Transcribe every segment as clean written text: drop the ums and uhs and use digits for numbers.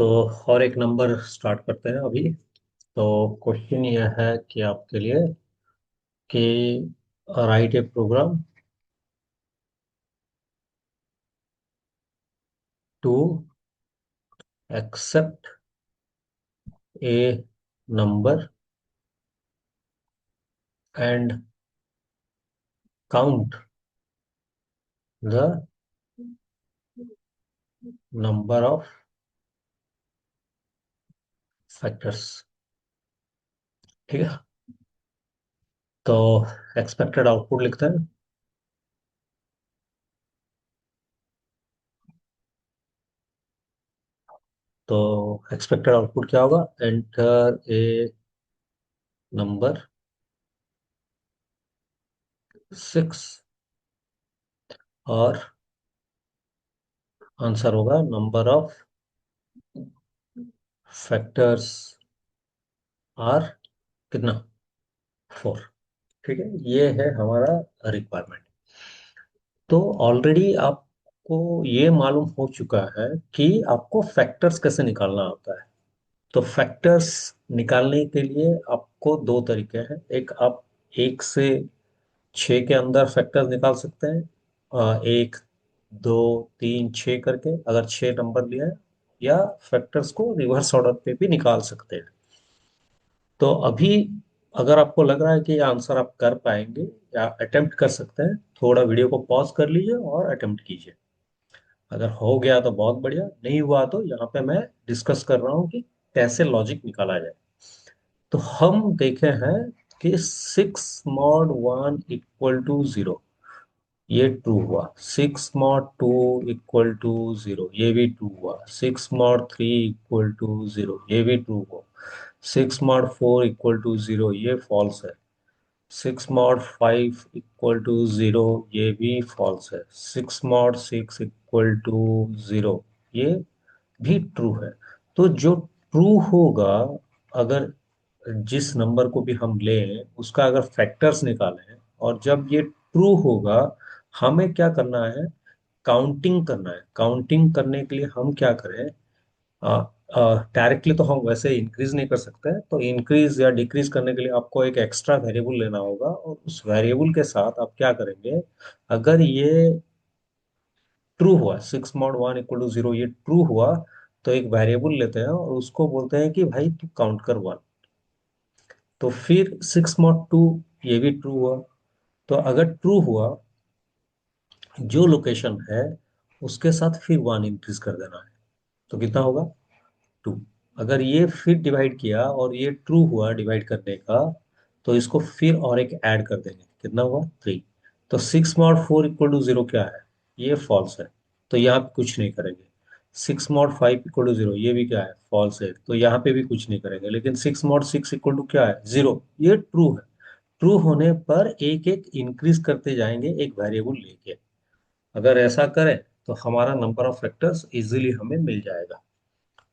तो और एक नंबर स्टार्ट करते हैं अभी। तो क्वेश्चन ये है कि आपके लिए कि write a program to accept a number and count the number of factors. ठीक है। तो एक्सपेक्टेड आउटपुट लिखते हैं। तो एक्सपेक्टेड आउटपुट क्या होगा? एंटर ए नंबर 6 और आंसर होगा नंबर ऑफ फैक्टर्स आर कितना? 4। ठीक है, ये है हमारा रिक्वायरमेंट। तो ऑलरेडी आपको ये मालूम हो चुका है कि आपको फैक्टर्स कैसे निकालना होता है। तो फैक्टर्स निकालने के लिए आपको दो तरीके हैं। एक, आप 1 से 6 के अंदर फैक्टर्स निकाल सकते हैं। 1, 2, 3, 6 करके, अगर 6 नंबर लिया है। या फैक्टर्स को रिवर्स ऑर्डर पे भी निकाल सकते हैं। तो अभी अगर आपको लग रहा है कि ये आंसर आप कर पाएंगे या अटेम्प्ट कर सकते हैं, थोड़ा वीडियो को पॉज कर लीजिए और अटेम्प्ट कीजिए। अगर हो गया तो बहुत बढ़िया, नहीं हुआ तो यहाँ पे मैं डिस्कस कर रहा हूँ कि कैसे लॉजिक निकाला जाए। तो हम देखे हैं कि 6 mod 1 = 0, ये ट्रू हुआ। 6 mod 2 = 0, ये भी ट्रू हुआ। 6 mod 3 = 0, ये भी ट्रू हुआ। 6 mod 4 = 0, ये फॉल्स है। 6 mod 5 = 0, ये भी फॉल्स है। 6 mod 6 = 0, ये भी ट्रू है। तो जो ट्रू होगा, अगर जिस नंबर को भी हम लें उसका अगर फैक्टर्स निकालें, और जब ये ट्रू होगा, हमें क्या करना है? काउंटिंग करना है। काउंटिंग करने के लिए हम क्या करें? डायरेक्टली तो हम वैसे इंक्रीज नहीं कर सकते, तो इंक्रीज या डिक्रीज करने के लिए आपको एक एक्स्ट्रा वेरिएबल लेना होगा, और उस वेरिएबल के साथ आप क्या करेंगे? अगर ये ट्रू हुआ, 6 mod 1 = 0, ये ट्रू हुआ, तो एक वेरिएबल लेते हैं और उसको बोलते हैं कि भाई तू काउंट कर 1। तो फिर 6 mod 2, ये भी ट्रू हुआ। तो अगर ट्रू हुआ, जो लोकेशन है उसके साथ फिर 1 इंक्रीज कर देना है। तो कितना होगा? 2। अगर ये फिर डिवाइड किया और ये ट्रू हुआ डिवाइड करने का, तो इसको फिर और एक ऐड कर देंगे, कितना हुआ? 3। तो 6 mod 4 = 0 क्या है? ये फॉल्स है, तो यहाँ पे कुछ नहीं करेंगे। 6 mod 5 = 0, ये भी क्या है? फॉल्स है, तो यहाँ पे भी कुछ नहीं करेंगे। लेकिन 6 mod 6 = क्या है? 0, ये ट्रू है। ट्रू होने पर एक एक इंक्रीज करते जाएंगे एक वेरिएबल लेके। अगर ऐसा करें तो हमारा नंबर ऑफ फैक्टर्स इजीली हमें मिल जाएगा।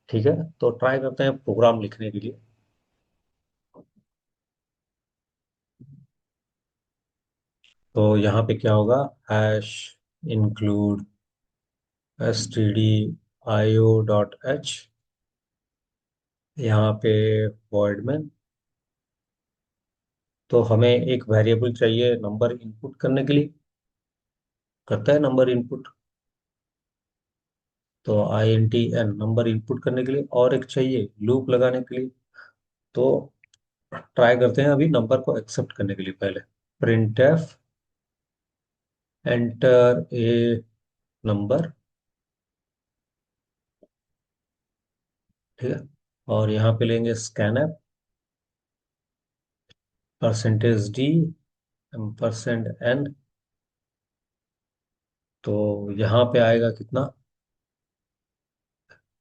ठीक है, तो ट्राई करते हैं प्रोग्राम लिखने के लिए। तो यहाँ पे क्या होगा? हैश इंक्लूड stdio.h, यहाँ पे void में। तो हमें एक वेरिएबल चाहिए नंबर इनपुट करने के लिए, करता है नंबर इनपुट। तो int n नंबर इनपुट करने के लिए, और एक चाहिए लूप लगाने के लिए। तो ट्राई करते हैं अभी नंबर को एक्सेप्ट करने के लिए। पहले printf एंटर ए नंबर। ठीक है, और यहाँ पे लेंगे स्कैनफ %d %n। तो यहाँ पे आएगा कितना?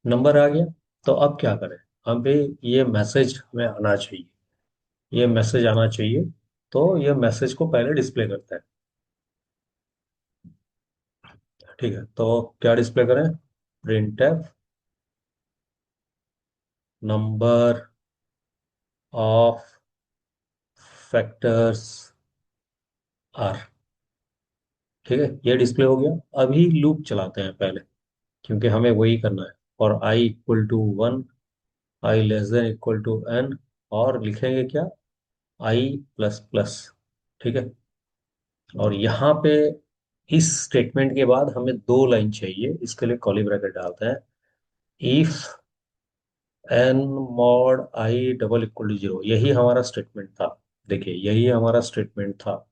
नंबर आ गया। तो अब क्या करें? अब ये मैसेज हमें आना चाहिए, ये मैसेज आना चाहिए। तो ये मैसेज को पहले डिस्प्ले करते हैं। ठीक है, तो क्या डिस्प्ले करें? printf number of factors are. ठीक है, ये डिस्प्ले हो गया। अभी लूप चलाते हैं पहले, क्योंकि हमें वही करना है। और i equal to one, i less than equal to n, और लिखेंगे क्या, आई प्लस प्लस। ठीक है। और यहाँ पे इस स्टेटमेंट के बाद हमें दो लाइन चाहिए, इसके लिए कर्ली ब्रैकेट डालते हैं। If n mod i double equal to zero, यही हमारा स्टेटमेंट था। देखिए यही हमारा स्टेटमेंट था।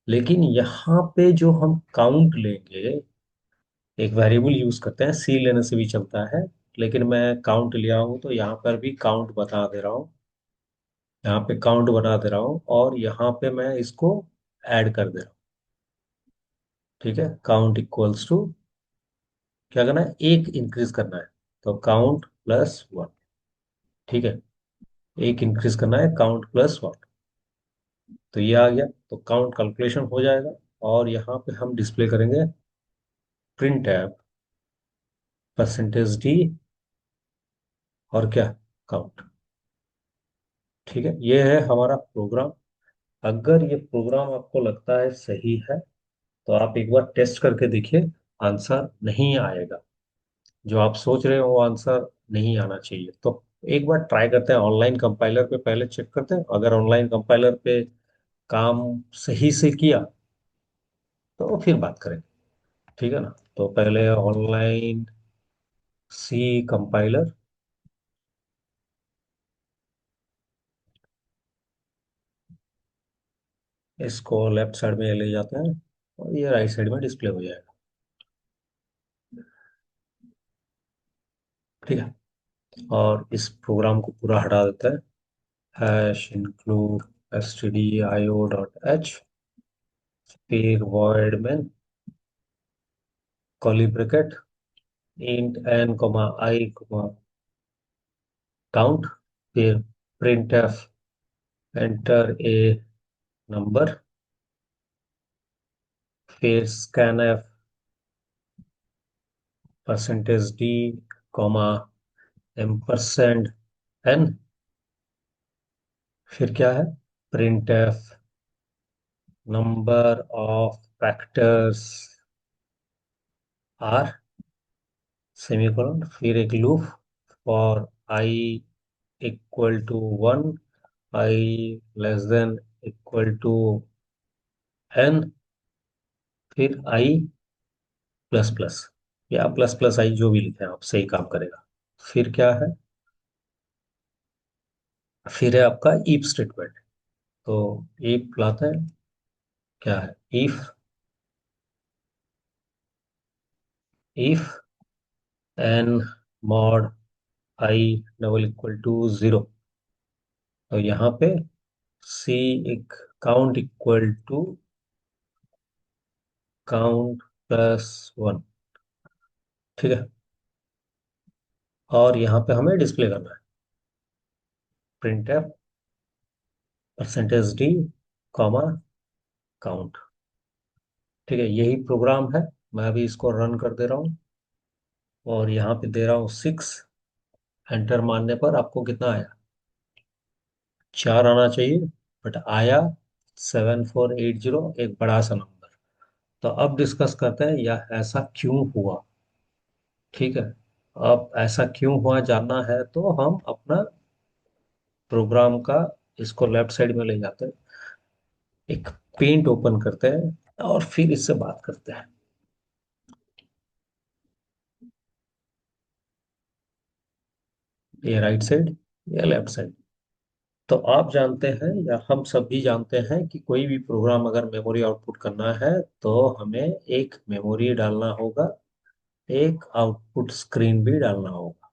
लेकिन यहाँ पे जो हम काउंट लेंगे, एक वेरिएबल यूज करते हैं, सी लेने से भी चलता है, लेकिन मैं काउंट लिया हूं तो यहाँ पर भी काउंट बता दे रहा हूँ। यहाँ पे काउंट बता दे रहा हूँ और यहाँ पे मैं इसको ऐड कर दे रहा हूँ। ठीक है, काउंट इक्वल्स टू, क्या करना है, एक इंक्रीज करना है, तो काउंट प्लस वन। ठीक है, एक इंक्रीज करना है, काउंट प्लस वन। तो ये आ गया, तो काउंट कैलकुलेशन हो जाएगा। और यहाँ पे हम डिस्प्ले करेंगे प्रिंट ऐप परसेंटेज डी, और क्या, काउंट। ठीक है, ये है हमारा प्रोग्राम। अगर ये प्रोग्राम आपको लगता है सही है, तो आप एक बार टेस्ट करके देखिए, आंसर नहीं आएगा। जो आप सोच रहे हो वो आंसर नहीं आना चाहिए। तो एक बार ट्राई करते हैं, ऑनलाइन कंपाइलर पे पहले चेक करते हैं। अगर ऑनलाइन कंपाइलर पे काम सही से किया तो फिर बात करेंगे। ठीक है ना। तो पहले ऑनलाइन सी कंपाइलर, इसको लेफ्ट साइड में ले जाते हैं और ये राइट साइड में डिस्प्ले हो जाएगा। ठीक है, और इस प्रोग्राम को पूरा हटा देते हैं। हैश इंक्लूड stdio.h, फिर void में curly bracket int n comma i comma count, फिर printf enter a number, फिर scan F percentage d comma ampersand n, फिर क्या है, print F number of factors are, semicolon, फिर एक loop for i equal to one, i less than equal to n, फिर i plus plus, या plus plus i, जो भी लिखे हैं आप, सही काम करेगा। फिर क्या है, फिर है आपका इफ स्टेटमेंट। तो इफ लाते हैं, क्या है, if, if n mod i double equal to zero, तो यहाँ पे सी एक count equal to count plus one. ठीक है, और यहाँ पे हमें डिस्प्ले करना है print f percentage d comma count. ठीक है, यही प्रोग्राम है। मैं अभी इसको रन कर दे रहा हूँ और यहाँ पे दे रहा हूँ सिक्स। एंटर मारने पर आपको कितना आया, चार आना चाहिए, बट आया 7480, एक बड़ा सा नंबर। तो अब डिस्कस करते हैं यह ऐसा क्यों हुआ। ठीक है, अब ऐसा क्यों हुआ जानना है तो हम अपना प्रोग्राम का, इसको लेफ्ट साइड में ले जाते हैं, एक पेंट ओपन करते हैं और फिर इससे बात करते हैं। ये राइट साइड, ये लेफ्ट साइड। तो आप जानते हैं या हम सब भी जानते हैं कि कोई भी प्रोग्राम अगर मेमोरी आउटपुट करना है तो हमें एक मेमोरी डालना होगा, एक आउटपुट स्क्रीन भी डालना होगा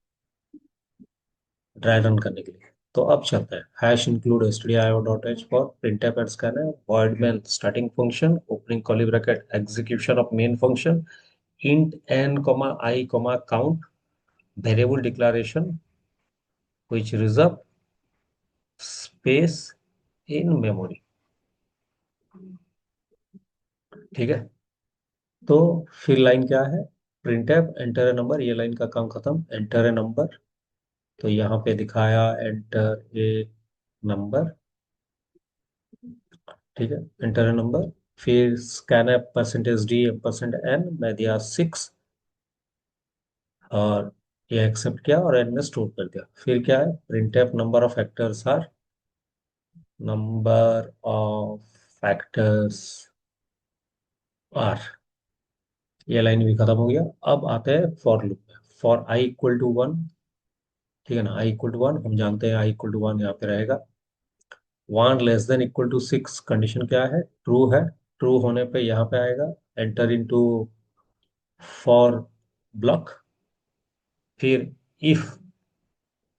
ड्राई रन करने के लिए। तो अब चलते हैं, hash include stdio.h for printf and scanf, void में starting function, opening curly bracket execution of main function, int n comma i comma count, variable declaration which reserve space in memory। ठीक है, तो फिर लाइन क्या है, print F enter a number, ये line का काम खत्म, एंटर ए नंबर। तो यहाँ पे दिखाया एंटर ए नंबर। ठीक है, एंटर ए नंबर, फिर scan F percentage d percent n, मैं दिया सिक्स, और ये एक्सेप्ट किया और एन में स्टोर कर दिया। फिर क्या है, print F number of factors are, number of factors are, ये लाइन भी खत्म हो गया। अब आते हैं फॉर लूप में। For i equal to one, ठीक है ना, आई इक्वल टू वन हम जानते हैं, आई इक्वल टू वन यहाँ पे रहेगा। One less than equal to six condition क्या है, ट्रू है। ट्रू होने पे यहाँ पे आएगा एंटर इनटू फॉर ब्लॉक। फिर इफ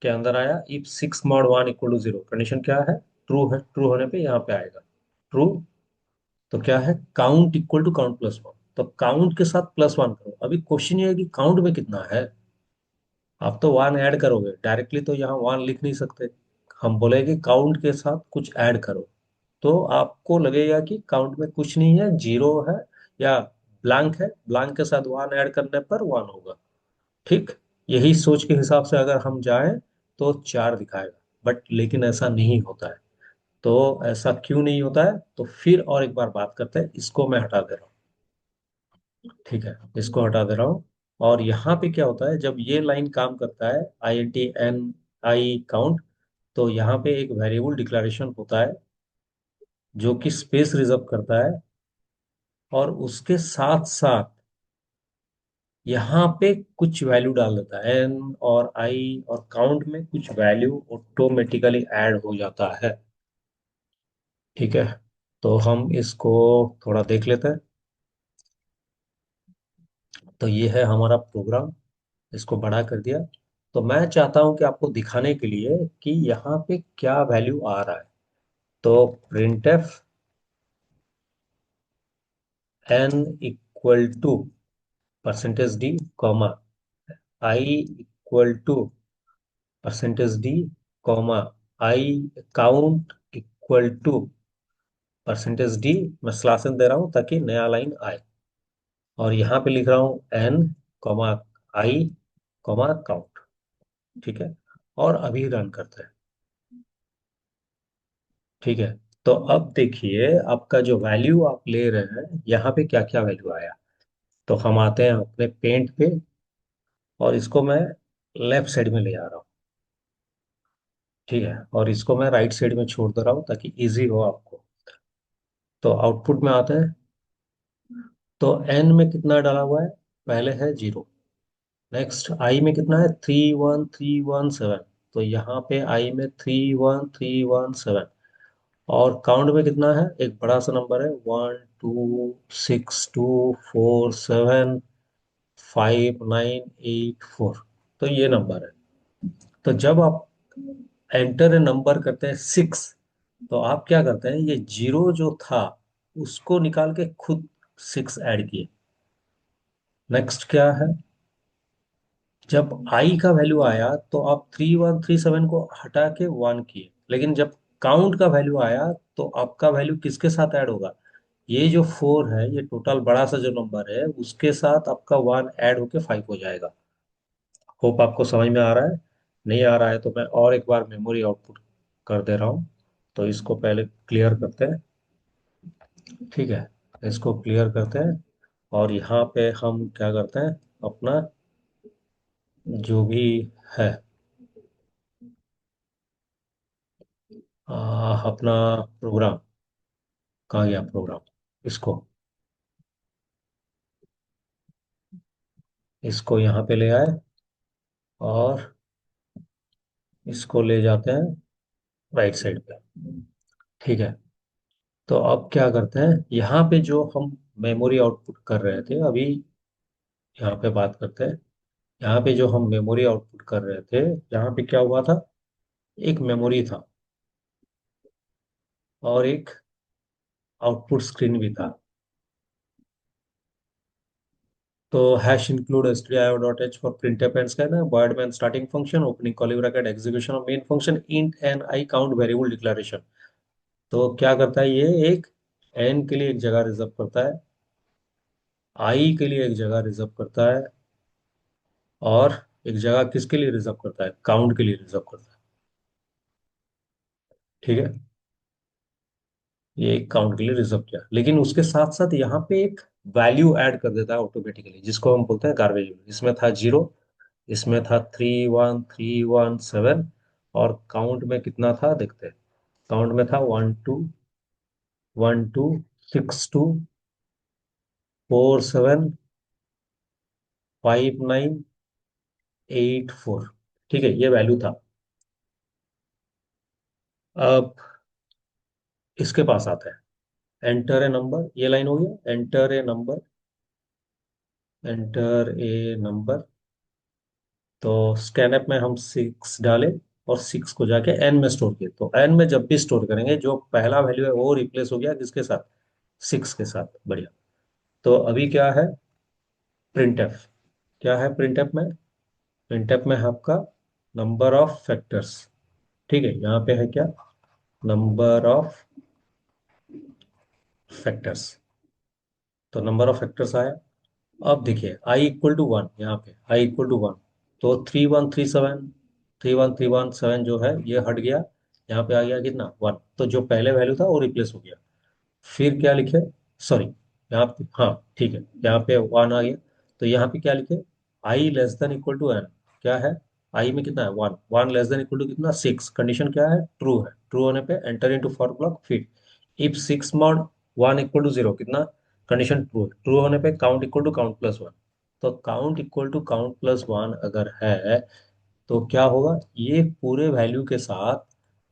के अंदर आया, if six mod one equal to zero condition क्या है, ट्रू है। ट्रू होने पे यहाँ पे आएगा ट्रू। तो क्या है, count equal to count plus one, तो काउंट के साथ प्लस वन करो। अभी क्वेश्चन ये है कि काउंट में कितना है, आप तो वन ऐड करोगे डायरेक्टली, तो यहाँ वन लिख नहीं सकते। हम बोलेंगे काउंट के साथ कुछ ऐड करो, तो आपको लगेगा कि काउंट में कुछ नहीं है, जीरो है या ब्लैंक है, ब्लैंक के साथ वन ऐड करने पर वन होगा। ठीक, यही सोच के हिसाब से अगर हम जाएं तो चार दिखाएगा, बट लेकिन ऐसा नहीं होता है। तो ऐसा क्यों नहीं होता है, तो फिर और एक बार बात करते हैं। इसको मैं हटा दे रहा हूँ, ठीक है, इसको हटा दे रहा हूँ। और यहाँ पे क्या होता है, जब ये लाइन काम करता है, i n t n i count, तो यहाँ पे एक वेरिएबल डिक्लेरेशन होता है जो कि स्पेस रिजर्व करता है, और उसके साथ साथ यहाँ पे कुछ वैल्यू डाल देता है, एन और आई और काउंट में कुछ वैल्यू ऑटोमेटिकली ऐड हो जाता है। ठीक है, तो हम इसको थोड़ा देख लेते हैं। तो ये है हमारा प्रोग्राम, इसको बड़ा कर दिया। तो मैं चाहता हूं कि आपको दिखाने के लिए कि यहाँ पे क्या वैल्यू आ रहा है। तो printf n equal to percentage d comma i equal to percentage d comma i count equal to percentage d, मैं स्लैशन दे रहा हूं ताकि नया लाइन आए। और यहाँ पे लिख रहा हूँ N comma i comma count, ठीक है। और अभी रन करते हैं, ठीक है। तो अब देखिए आपका जो वैल्यू आप ले रहे हैं, यहाँ पे क्या क्या वैल्यू आया। तो हम आते हैं अपने पेंट पे, और इसको मैं लेफ्ट साइड में ले आ रहा हूँ, ठीक है, और इसको मैं राइट साइड में छोड़ दे रहा हूँ ताकि इजी हो आपको। तो आउटपुट में आते हैं, तो एन में कितना डाला हुआ है, पहले है जीरो। नेक्स्ट आई में कितना है, 31317, तो यहाँ पे आई में 31317। और काउंट में कितना है, एक बड़ा सा नंबर है, 12624759884, तो ये नंबर है। तो जब आप एंटर ए नंबर करते हैं सिक्स, तो आप क्या करते हैं, ये जीरो जो था उसको निकाल के खुद सिक्स ऐड किए। नेक्स्ट क्या है, जब आई का वैल्यू आया तो आप 3137 को हटा के वन किए, लेकिन जब काउंट का वैल्यू आया तो आपका वैल्यू किसके साथ ऐड होगा, ये जो फोर है, ये टोटल बड़ा सा जो नंबर है उसके साथ आपका वन ऐड होके फाइव हो जाएगा। होप आपको समझ में आ रहा है। नहीं आ रहा है तो मैं और एक बार मेमोरी आउटपुट कर दे रहा हूँ। तो इसको पहले क्लियर करते हैं, ठीक है, इसको क्लियर करते हैं। और यहाँ पे हम क्या करते हैं, अपना जो भी है, अपना प्रोग्राम, कहाँ गया प्रोग्राम, इसको इसको यहाँ पे ले आए, और इसको ले जाते हैं राइट साइड पे, ठीक है। तो अब क्या करते हैं, यहाँ पे जो हम मेमोरी आउटपुट कर रहे थे अभी, यहाँ पे बात करते हैं। यहाँ पे जो हम मेमोरी आउटपुट कर रहे थे, यहाँ पे क्या हुआ था, एक मेमोरी था और एक आउटपुट स्क्रीन भी था। तो hash include stdio dot h for printf and scan है, void main starting function, opening curly bracket, execution of main function, int n i count variable declaration. तो क्या करता है, ये एक एन के लिए एक जगह रिजर्व करता है, आई के लिए एक जगह रिजर्व करता है, और एक जगह किसके लिए रिजर्व करता है, काउंट के लिए रिजर्व करता है, ठीक है। ये एक काउंट के लिए रिजर्व किया, लेकिन उसके साथ साथ यहाँ पे एक वैल्यू ऐड कर देता है ऑटोमेटिकली, जिसको हम बोलते हैं गार्बेज। इसमें था जीरो, इसमें था 31317, और काउंट में कितना था देखते हैं। काउंट में था 121262475984। ठीक है, ये वैल्यू था। अब इसके पास आता है, एंटर ए नंबर, ये लाइन हो गया, enter a number, enter a number. तो स्कैनएप में हम 6 डाले, और 6 को जाके एन में स्टोर किए। तो एन में जब भी स्टोर करेंगे, जो पहला वैल्यू है वो रिप्लेस हो गया किसके साथ, 6 के साथ। बढ़िया। तो अभी क्या है, प्रिंटफ। क्या है प्रिंटफ में, प्रिंटफ में है आपका नंबर ऑफ फैक्टर्स। ठीक है, यहाँ पे है क्या, नंबर ऑफ फैक्टर्स। तो नंबर ऑफ फैक्टर्स आया। अब देखिए आई इक्वल टू वन, यहाँ पे आई इक्वल टू वन। तो 3137 जो है ये हट गया, यहाँ पे आ गया कितना, वन। तो जो पहले वैल्यू था वो रिप्लेस हो गया। फिर क्या लिखे, सॉरी, यहाँ पे हाँ ठीक है, यहाँ पे वन आ गया। तो यहाँ पे क्या लिखे, i less than equal to n. क्या है, आई में कितना है, one. One less than equal to कितना, सिक्स। कंडीशन क्या है, ट्रू है। ट्रू होने पे एंटर इनटू फॉर ब्लॉक। फिर if six mod one equal to zero, कितना, कंडीशन ट्रू है। ट्रू होने पे count equal to count plus one. तो count equal to count plus one अगर है, तो क्या होगा, ये पूरे वैल्यू के साथ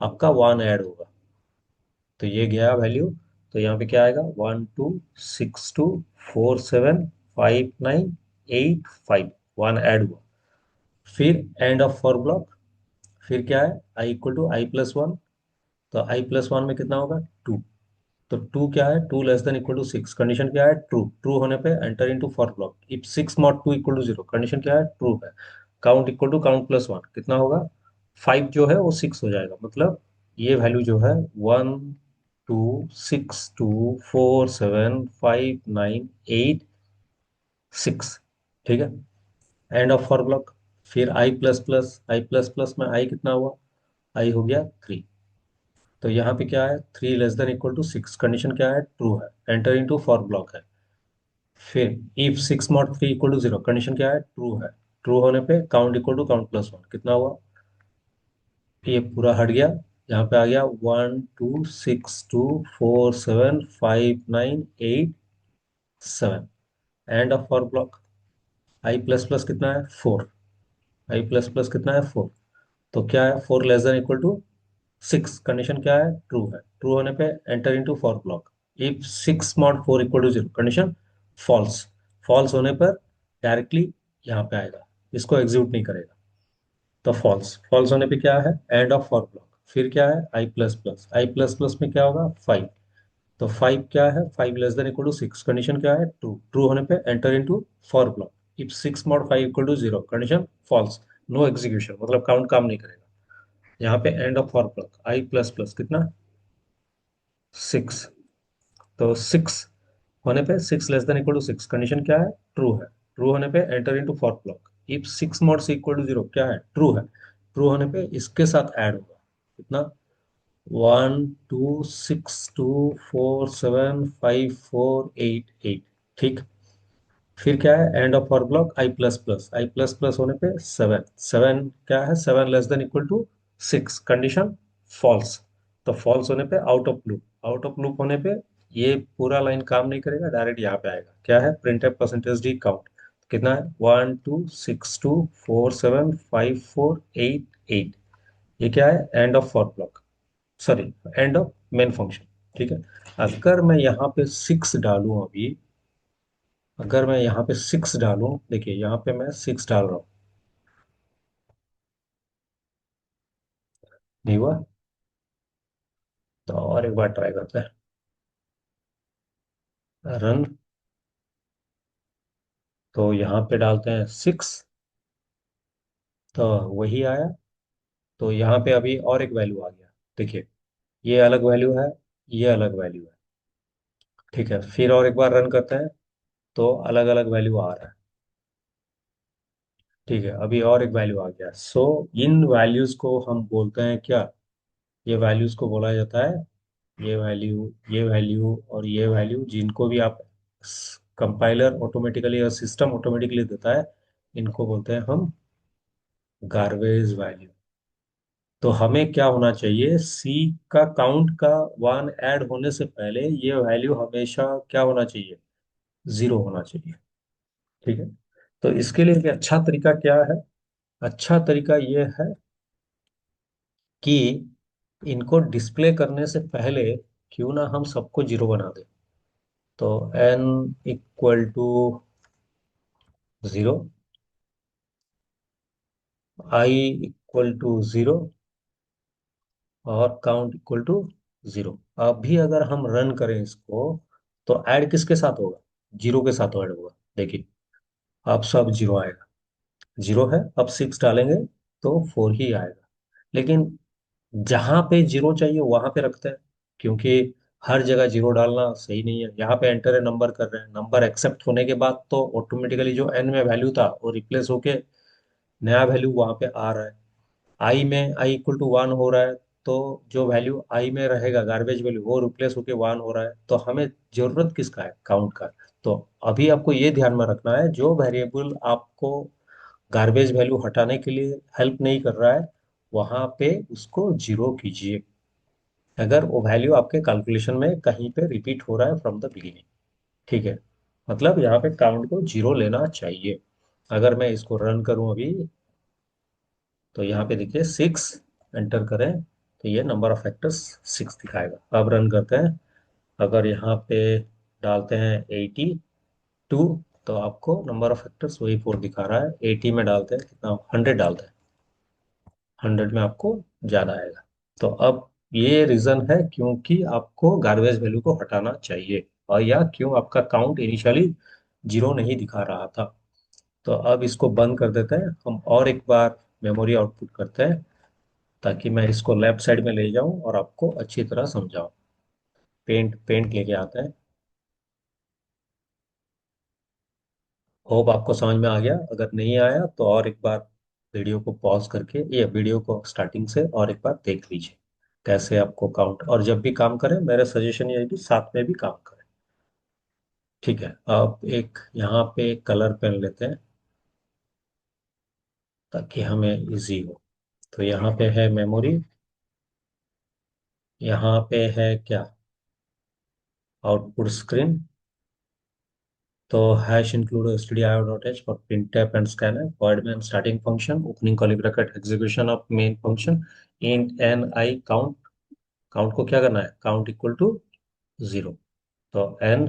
आपका वन ऐड होगा। तो ये गया वैल्यू। तो यहाँ पे क्या आएगा, 1262475985, वन ऐड हुआ। फिर एंड ऑफ फॉर ब्लॉक। फिर क्या है, i equal to i plus one. तो आई प्लस वन में कितना होगा, टू। तो टू क्या है, two less than equal to six. Condition क्या है, ट्रू। ट्रू होने पे enter into for block. If six not two equal to zero, condition क्या है, ट्रू है। Count equal to count plus one, कितना होगा, फाइव जो है वो सिक्स हो जाएगा। मतलब ये वैल्यू जो है, 1262475986। ठीक है, एंड ऑफ फॉर ब्लॉक। फिर i plus plus, i plus plus में आई कितना हुआ, आई हो गया थ्री। तो यहाँ पे क्या है, three less than equal to six. Condition क्या है, ट्रू है। एंटर इनटू फॉर ब्लॉक है। फिर if six not three equal to zero, condition क्या है, ट्रू है। ट्रू होने पे count equal to count plus one, कितना हुआ, ये पूरा हट गया। यहाँ पे आ गया 1262475987। And of for block. I plus plus कितना है, फोर। आई प्लस प्लस कितना है, फोर। तो क्या है, four less than equal to six. Condition क्या है, ट्रू है। ट्रू होने पे enter into for block. If six mod four equal to zero, condition false. False होने पर डायरेक्टली यहाँ पे आएगा, इसको एग्जीक्यूट नहीं करेगा। तो फॉल्स। फॉल्स होने पे क्या है, एंड ऑफ फॉर ब्लॉक। फिर क्या है, i plus plus. I plus plus में क्या होगा, फाइव। तो फाइव क्या है, five less than equal to six. Condition क्या है, ट्रू। ट्रू होने पे enter into for block. If six mod five equal to zero, condition false. No execution, मतलब काउंट काम नहीं करेगा। यहाँ पे end of for block, i plus plus कितना, सिक्स। तो सिक्स होने पे six less than equal to six. Condition क्या है, ट्रू है। ट्रू होने पे enter into for block. If six mod से इक्वल टू जीरो, क्या है, ट्रू है। ट्रू होने पे इसके साथ ऐड होगा, कितना, 1262475548। ठीक। फिर क्या है, end of for block, i plus plus. I plus plus होने पे सेवन। सेवन क्या है, seven less than equal to six. Condition false. तो फॉल्स होने पे out of loop. Out of loop होने पे ये पूरा लाइन काम नहीं करेगा, डायरेक्ट यहाँ पे आएगा। क्या है, प्रिंट परसेंटेज डी काउंट कितना है, 1262475548। ये क्या है, end of for block, sorry, end of main function. ठीक है। अगर मैं यहाँ पे सिक्स डालूं अभी, अगर मैं यहाँ पे सिक्स डालूं, देखिए यहाँ पे मैं सिक्स डाल रहा हूँ, नहीं हुआ। तो और एक बार ट्राई करते हैं, रन। तो यहाँ पे डालते हैं सिक्स, तो वही आया। तो यहाँ पे अभी और एक वैल्यू आ गया, देखिए, ये अलग वैल्यू है, ये अलग वैल्यू है। ठीक है, फिर और एक बार रन करते हैं, तो अलग अलग वैल्यू आ रहा है। ठीक है, अभी और एक वैल्यू आ गया। सो इन वैल्यूज को हम बोलते हैं क्या, ये वैल्यूज को बोला जाता है, ये वैल्यू और ये वैल्यू, जिनको भी आप कंपाइलर ऑटोमेटिकली और सिस्टम ऑटोमेटिकली देता है, इनको बोलते हैं हम गार्बेज वैल्यू। तो हमें क्या होना चाहिए, सी का काउंट का वन ऐड होने से पहले ये वैल्यू हमेशा क्या होना चाहिए, जीरो होना चाहिए। ठीक है। तो इसके लिए एक अच्छा तरीका क्या है, अच्छा तरीका ये है कि इनको डिस्प्ले करने से पहले क्यों ना हम सबको जीरो बना दें। तो n equal to zero, i equal to zero, और काउंट इक्वल टू जीरो। अभी अगर हम रन करें इसको, तो ऐड किसके साथ होगा, जीरो के साथ ऐड होगा। देखिए अब सब जीरो आएगा, जीरो है, अब सिक्स डालेंगे तो फोर ही आएगा। लेकिन जहां पे जीरो चाहिए वहां पे रखते हैं, क्योंकि हर जगह जीरो डालना सही नहीं है। यहाँ पे एंटर ए नंबर कर रहे हैं, नंबर एक्सेप्ट होने के बाद तो ऑटोमेटिकली जो एन में वैल्यू था वो रिप्लेस होके नया वैल्यू वहां पे आ रहा है। आई में आई इक्वल टू वन हो रहा है, तो जो वैल्यू आई में रहेगा गार्बेज वैल्यू वो रिप्लेस होके वन हो रहा है। तो हमें जरूरत किसका है, काउंट का। तो अभी आपको ये ध्यान में रखना है, जो वेरिएबल आपको गार्बेज वैल्यू हटाने के लिए हेल्प नहीं कर रहा है, वहां पे उसको जीरो कीजिए, अगर वो वैल्यू आपके कैलकुलेशन में कहीं पे रिपीट हो रहा है फ्रॉम द बिगिनिंग। ठीक है। मतलब यहाँ पे काउंट को जीरो लेना चाहिए। अगर मैं इसको रन करूं अभी, तो यहाँ पे देखिए सिक्स एंटर करें, तो ये नंबर ऑफ फैक्टर्स सिक्स दिखाएगा। अब रन करते हैं, अगर यहाँ पे डालते हैं 82, तो आपको नंबर ऑफ फैक्टर्स वही फोर दिखा रहा है। 80 में डालते हैं कितना, 100 डालते हैं, 100 में आपको ज़्यादा आएगा। तो अब ये रीज़न है क्योंकि आपको गार्बेज वैल्यू को हटाना चाहिए, और या क्यों आपका काउंट इनिशियली जीरो नहीं दिखा रहा था। तो अब इसको बंद कर देते हैं, हम और एक बार मेमोरी आउटपुट करते हैं, ताकि मैं इसको लेफ्ट साइड में ले जाऊं और आपको अच्छी तरह समझाऊं। पेंट पेंट लेके आते हैं। होप आपको समझ में आ गया। अगर नहीं आया तो और एक बार वीडियो को पॉज करके, ये वीडियो को स्टार्टिंग से और एक बार देख लीजिए कैसे आपको काउंट। और जब भी काम करें, मेरा सजेशन ये है कि साथ में भी काम करें। ठीक है। अब एक यहाँ पे कलर पेन लेते हैं, ताकि हमें इजी हो। तो यहाँ पे है मेमोरी, यहाँ पे है क्या, आउटपुट स्क्रीन। तो hash include stdio.h for printf and scanf, void main starting function, opening curly bracket, execution of main function, int n I count। Count को क्या करना है, काउंट इक्वल टू जीरो। तो n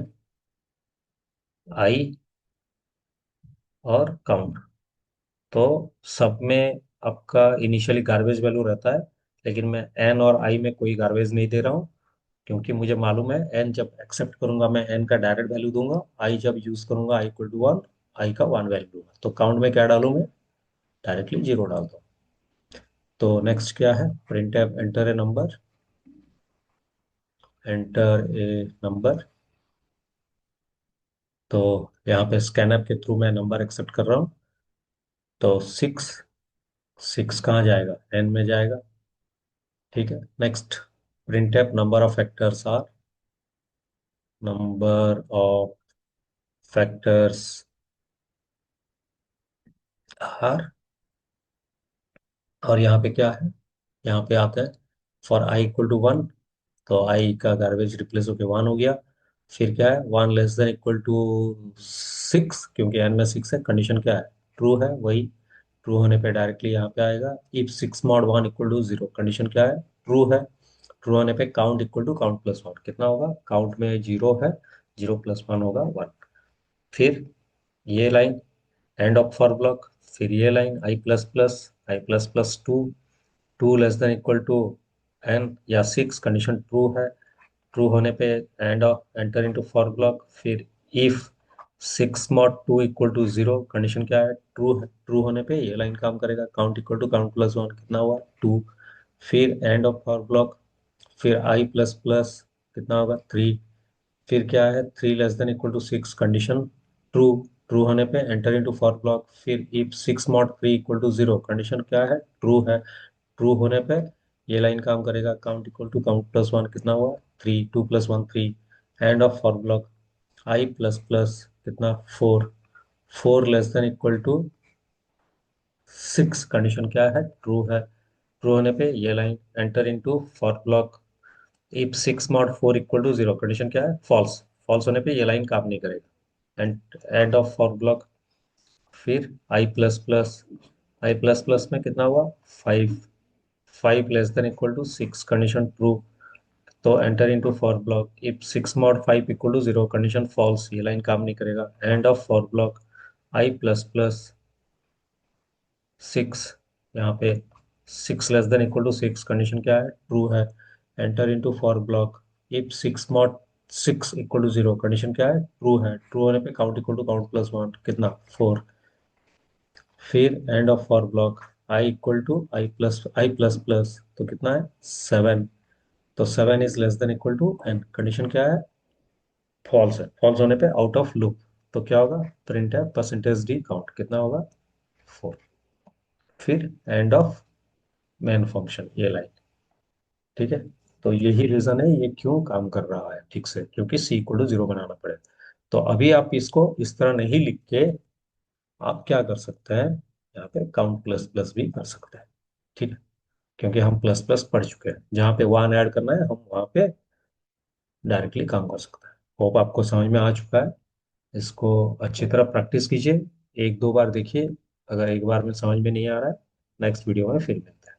i और count, तो सब में आपका इनिशियली गार्बेज वैल्यू रहता है, लेकिन मैं n और i में कोई गार्बेज नहीं दे रहा हूँ, क्योंकि मुझे मालूम है n जब एक्सेप्ट करूंगा मैं n का डायरेक्ट वैल्यू दूंगा, i जब यूज करूंगा i equal to one, i का वन वैल्यू दूंगा। तो काउंट में क्या डालूं मैं, डायरेक्टली जीरो डाल दो। तो नेक्स्ट क्या है, print app enter a number, enter a number. तो यहाँ पे स्कैनर के थ्रू मैं नंबर एक्सेप्ट कर रहा हूँ। तो सिक्स, सिक्स कहाँ जाएगा, एन में जाएगा। ठीक है। Next, print f number of factors are, number of factors are. और यहाँ पे क्या है, यहाँ पे आता है for i equal to one, तो आई का गार्बेज रिप्लेस होके वन हो गया। फिर क्या है, one less than equal to six, क्योंकि एन में सिक्स है, कंडीशन क्या है, ट्रू है, वही ट्रू होने पे डायरेक्टली यहाँ पे आएगा। If six mod one equal to zero, condition क्या है, ट्रू है। ट्रू होने पे count equal to count plus one कितना होगा, काउंट में जीरो है, जीरो प्लस वन होगा वन। फिर ये line end of for block, फिर ये line i plus plus two, two less than equal to n या सिक्स, कंडीशन ट्रू है। ट्रू होने पे end enter into for block, फिर if six mod two equal to zero, condition क्या है, true है। ट्रू होने पे ये लाइन काम करेगा, count equal to count plus one कितना हुआ, टू। फिर एंड ऑफ फॉर ब्लॉक, फिर आई प्लस प्लस कितना होगा, थ्री। फिर क्या है, three less than equal to six, condition true. True होने पे एंटर इनटू फॉर ब्लॉक, फिर if six mod three equal to zero, condition क्या है, ट्रू है। ट्रू होने पे ये लाइन काम करेगा, count equal to count plus one कितना हुआ, three, two plus one three. End of for block, i plus plus कितना, four. Four less than equal to 6 condition क्या है, ट्रू है। ट्रू होने पे ये line enter into for block if 6 mod 4 equal to 0, condition क्या है, false. False होने पे ये लाइन काम नहीं करेगा। End end of for block, फिर आई प्लस प्लस में कितना हुआ, 5। 5 less than equal to 6, condition true. तो enter into for block if 6 mod 5 equal to 0, condition false, ये लाइन काम नहीं करेगा। End of for block i plus plus 6, यहाँ पे 6 less than equal to 6, condition क्या है, ट्रू है। Enter into for block if 6 mod 6 equal to 0, condition क्या है, ट्रू है। ट्रू होने पे count equal to count plus 1 कितना, 4। फिर end of for block i plus plus तो कितना है, 7। तो 7 is less than equal to n, condition क्या है, फॉल्स है। फॉल्स होने पे आउट ऑफ लूप, तो क्या होगा, प्रिंट है परसेंटेज डी काउंट कितना होगा, 4। फिर एंड ऑफ मेन फंक्शन, ये लाइन। ठीक है। तो यही रीजन है ये क्यों काम कर रहा है ठीक से, क्योंकि सी इक्वल टू 0 बनाना पड़े। तो अभी आप इसको इस तरह नहीं लिख के आप क्या कर सकते हैं, यहाँ पे काउंट प्लस प्लस भी कर सकते हैं। ठीक है। क्योंकि हम प्लस प्लस पढ़ चुके हैं, जहाँ पे वन ऐड करना है हम वहाँ पे डायरेक्टली काम कर सकते हैं। होप आपको समझ में आ चुका है। इसको अच्छी तरह प्रैक्टिस कीजिए, एक दो बार देखिए। अगर एक बार में समझ में नहीं आ रहा है, नेक्स्ट वीडियो में फिर मिलते हैं।